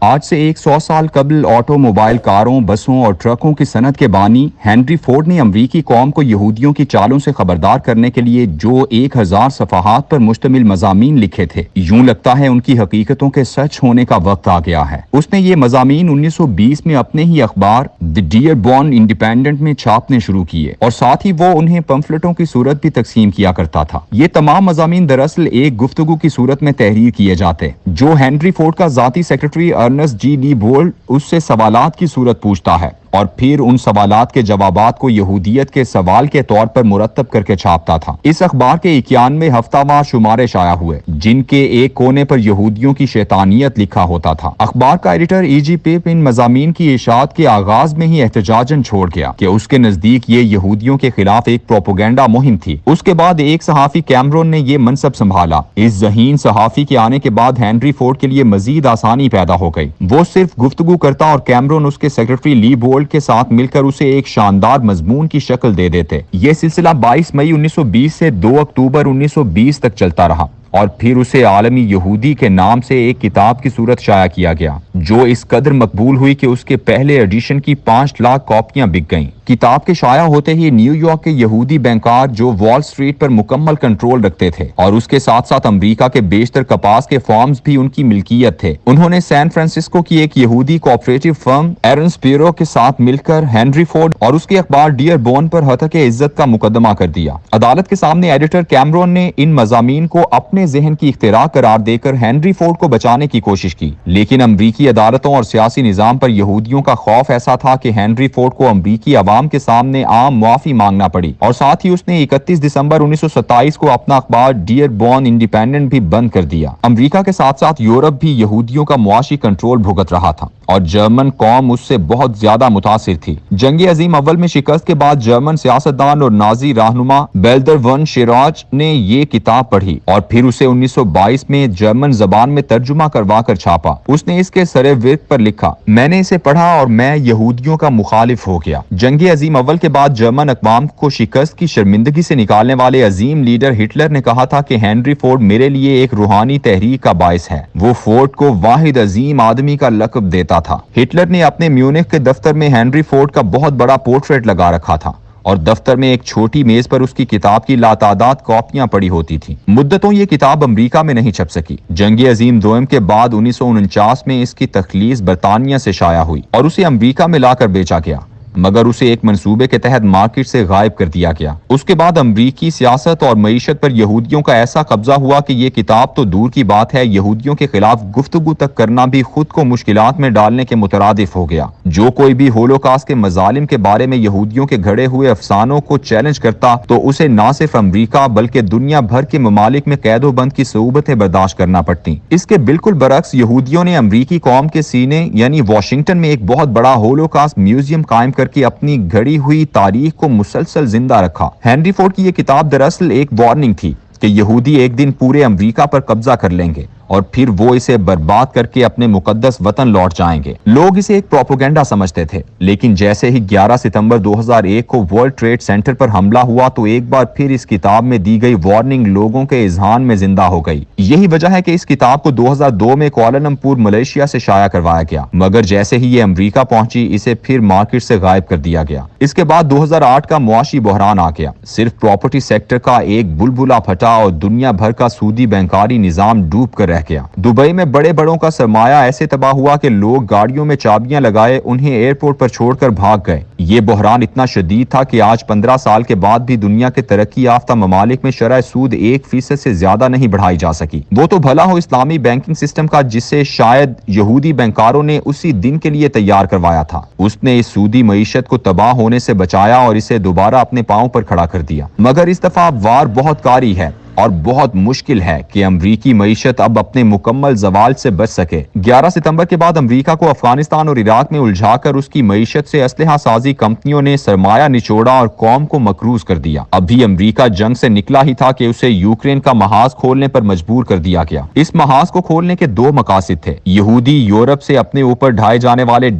آج سے 100 سال قبل آٹو موبائل کاروں، بسوں اور ٹرکوں کی صنعت کے بانی ہنری فورڈ نے امریکی قوم کو یہودیوں کی چالوں سے خبردار کرنے کے لیے جو 1000 صفحات پر مشتمل مضامین لکھے تھے، یوں لگتا ہے ان کی حقیقتوں کے سچ ہونے کا وقت آ گیا ہے۔ اس نے یہ مضامین 1920 میں اپنے ہی اخبار دی ڈیئربورن انڈیپینڈنٹ میں چھاپنے شروع کیے اور ساتھ ہی وہ انہیں پمفلٹوں کی صورت بھی تقسیم کیا کرتا تھا۔ یہ تمام مضامین دراصل ایک گفتگو کی صورت میں تحریر کیے جاتے جو ہنری فورڈ کا ذاتی سیکرٹری ارنسٹ جی لی بولڈ اس سے سوالات کی صورت پوچھتا ہے اور پھر ان سوالات کے جوابات کو یہودیت کے سوال کے طور پر مرتب کر کے چھاپتا تھا۔ اس اخبار کے 91 ہفتہ وار شمارے شائع ہوئے جن کے ایک کونے پر یہودیوں کی شیطانیت لکھا ہوتا تھا۔ اخبار کا ایڈیٹر ای جی پیپ ان مضامین کی اشاعت کے آغاز میں ہی احتجاجاً چھوڑ گیا کہ اس کے نزدیک یہ یہودیوں کے خلاف ایک پروپیگنڈا مہم تھی۔ اس کے بعد ایک صحافی کیمرون نے یہ منصب سنبھالا۔ اس ذہین صحافی کے آنے کے بعد ہنری فورڈ کے لیے مزید آسانی پیدا ہو گئی۔ وہ صرف گفتگو کرتا اور کیمرون اس کے سیکرٹری لی بولڈ کے ساتھ مل کر اسے ایک شاندار مضمون کی شکل دے دیتے۔ یہ سلسلہ 22 مئی 1920 سے 2 اکتوبر 1920 تک چلتا رہا اور پھر اسے عالمی یہودی کے نام سے ایک کتاب کی صورت شائع کیا گیا جو اس قدر مقبول ہوئی کہ اس کے پہلے ایڈیشن کی 5 لاکھ کاپیاں بک گئیں۔ کتاب کے شائع ہوتے ہی نیو یارک کے یہودی بینکار جو وال سٹریٹ پر مکمل کنٹرول رکھتے تھے اور اس کے ساتھ ساتھ امریکہ کے بیشتر کپاس کے فارمز بھی ان کی ملکیت تھے، انہوں نے سین فرانسسکو کی ایک یہودی کوآپریٹو فرم ایرنس پیرو کے ساتھ مل کر ہنری فورڈ اور اس کے اخبار ڈیئربورن پر ہتک عزت کا مقدمہ کر دیا۔ عدالت کے سامنے ایڈیٹر کیمرون نے ان مضامین کو اپنے ذہن کی اختراع قرار دے کر ہنری فورڈ کو بچانے کی کوشش کی، لیکن امریکی عدالتوں اور سیاسی نظام پر یہودیوں کا خوف ایسا تھا کہ ہنری فورڈ کو امریکی عوام کے سامنے عام معافی مانگنا پڑی اور ساتھ ہی اس نے 31 دسمبر 1927 کو اپنا اخبار ڈیئربورن انڈیپینڈنٹ بھی بند کر دیا۔ امریکہ کے ساتھ ساتھ یورپ بھی یہودیوں کا معاشی کنٹرول بھگت رہا تھا اور جرمن قوم اس سے بہت زیادہ متاثر تھی۔ جنگ عظیم اول میں شکست کے بعد جرمن سیاستدان اور نازی رہنما بیلدر ون شیراج نے یہ کتاب پڑھی اور پھر اسے 1922 میں جرمن زبان میں ترجمہ کروا کر چھاپا۔ اس نے اس کے سر ورق پر لکھا، میں نے اسے پڑھا اور میں یہودیوں کا مخالف ہو گیا۔ جنگ عظیم اول کے بعد جرمن اقوام کو شکست کی شرمندگی سے نکالنے والے عظیم لیڈر ہٹلر نے کہا تھا کہ ہنری فورڈ میرے لیے ایک روحانی تحریک کا باعث ہے۔ وہ فورڈ کو واحد عظیم آدمی کا لقب دیتا تھا۔ ہٹلر نے اپنے میونخ کے دفتر میں ہنری فورڈ کا بہت بڑا پورٹریٹ لگا رکھا تھا اور دفتر میں ایک چھوٹی میز پر اس کی کتاب کی لاتعداد کاپیاں پڑی ہوتی تھیں۔ مدتوں یہ کتاب امریکہ میں نہیں چھپ سکی۔ جنگ عظیم دوم کے بعد 1949 میں اس کی تخلیص برطانیہ سے شائع ہوئی اور اسے امریکہ میں لا کر بیچا گیا، مگر اسے ایک منصوبے کے تحت مارکیٹ سے غائب کر دیا گیا۔ اس کے بعد امریکی سیاست اور معیشت پر یہودیوں کا ایسا قبضہ ہوا کہ یہ کتاب تو دور کی بات ہے، یہودیوں کے خلاف گفتگو تک کرنا بھی خود کو مشکلات میں ڈالنے کے مترادف ہو گیا۔ جو کوئی بھی ہولوکاسٹ کے مظالم کے بارے میں یہودیوں کے گھڑے ہوئے افسانوں کو چیلنج کرتا تو اسے نہ صرف امریکہ بلکہ دنیا بھر کے ممالک میں قید و بند کی صعوبتیں برداشت کرنا پڑتی۔ اس کے بالکل برعکس یہودیوں نے امریکی قوم کے سینے یعنی واشنگٹن میں ایک بہت بڑا ہولوکاسٹ میوزیم قائم کر کے اپنی گھڑی ہوئی تاریخ کو مسلسل زندہ رکھا۔ ہنری فورڈ کی یہ کتاب دراصل ایک وارننگ تھی کہ یہودی ایک دن پورے امریکہ پر قبضہ کر لیں گے اور پھر وہ اسے برباد کر کے اپنے مقدس وطن لوٹ جائیں گے۔ لوگ اسے ایک پروپیگنڈا سمجھتے تھے، لیکن جیسے ہی 11 ستمبر 2001 کو ورلڈ ٹریڈ سینٹر پر حملہ ہوا تو ایک بار پھر اس کتاب میں دی گئی وارننگ لوگوں کے اذہان میں زندہ ہو گئی۔ یہی وجہ ہے کہ اس کتاب کو 2002 میں کوالالمپور ملیشیا سے شائع کروایا گیا، مگر جیسے ہی یہ امریکہ پہنچی اسے پھر مارکیٹ سے غائب کر دیا گیا۔ اس کے بعد 2008 کا معاشی بحران آ گیا، صرف پراپرٹی سیکٹر کا ایک بلبلا پھٹا اور دنیا بھر کا سودی بینکاری نظام ڈوب کر رہ گیا۔ دبئی میں بڑے بڑوں کا سرمایہ ایسے تباہ ہوا کہ لوگ گاڑیوں میں چابیاں لگائے انہیں ایئرپورٹ پر چھوڑ کر بھاگ گئے۔ یہ بحران اتنا شدید تھا کہ آج 15 سال کے بعد بھی دنیا کے ترقی یافتہ ممالک میں شرح سود 1% سے زیادہ نہیں بڑھائی جا سکی۔ وہ تو بھلا ہو اسلامی بینکنگ سسٹم کا جسے شاید یہودی بینکاروں نے اسی دن کے لیے تیار کروایا تھا۔ اس نے اس سودی معیشت کو تباہ ہونے سے بچایا اور اسے دوبارہ اپنے پاؤں پر کھڑا کر دیا، مگر اس دفعہ وار بہت کاری ہے اور بہت مشکل ہے کہ امریکی معیشت اب اپنے مکمل زوال سے بچ سکے۔ 11 ستمبر کے بعد امریکہ کو افغانستان اور عراق میں الجھا کر اس کی معیشت سے اسلحہ سازی کمپنیوں نے سرمایہ نچوڑا اور قوم کو مقروض کر دیا۔ ابھی امریکہ جنگ سے نکلا ہی تھا کہ اسے یوکرین کا محاذ کھولنے پر مجبور کر دیا گیا۔ اس محاذ کو کھولنے کے 2 مقاصد تھے۔ یہودی یورپ سے اپنے اوپر ڈھائے جانے والے